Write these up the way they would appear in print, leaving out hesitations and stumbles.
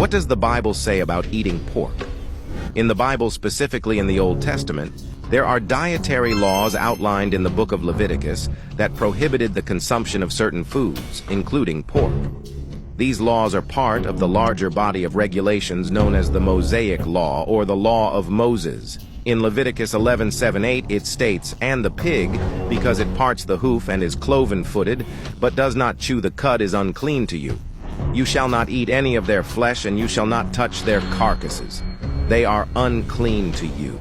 What does the Bible say about eating pork? In the Bible, specifically in the Old Testament, there are dietary laws outlined in the book of Leviticus that prohibited the consumption of certain foods, including pork. These laws are part of the larger body of regulations known as the Mosaic Law or the Law of Moses. In Leviticus 11:7-8 it states, "And the pig, because it parts the hoof and is cloven-footed, but does not chew the cud, is unclean to you. You shall not eat any of their flesh, and you shall not touch their carcasses. They are unclean to you."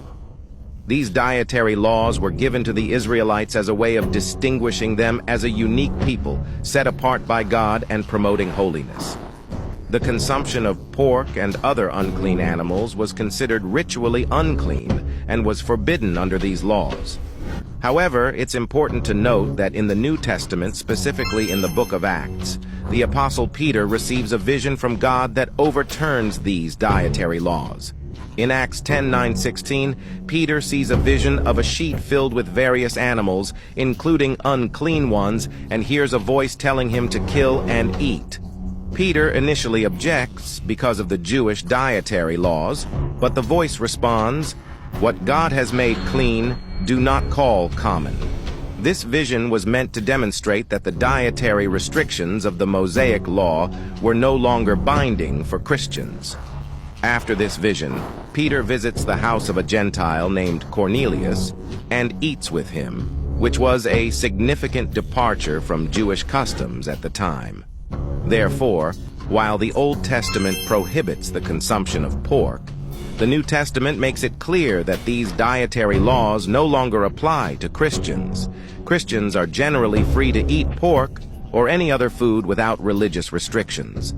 These dietary laws were given to the Israelites as a way of distinguishing them as a unique people, set apart by God and promoting holiness. The consumption of pork and other unclean animals was considered ritually unclean and was forbidden under these laws. However, it's important to note that in the New Testament, specifically in the book of Acts, the Apostle Peter receives a vision from God that overturns these dietary laws. In Acts 10:9-16, Peter sees a vision of a sheet filled with various animals, including unclean ones, and hears a voice telling him to kill and eat. Peter initially objects because of the Jewish dietary laws, but the voice responds, "What God has made clean, do not call common." This vision was meant to demonstrate that the dietary restrictions of the Mosaic Law were no longer binding for Christians. After this vision, Peter visits the house of a Gentile named Cornelius and eats with him, which was a significant departure from Jewish customs at the time. Therefore, while the Old Testament prohibits the consumption of pork, the New Testament makes it clear that these dietary laws no longer apply to Christians. Christians are generally free to eat pork or any other food without religious restrictions.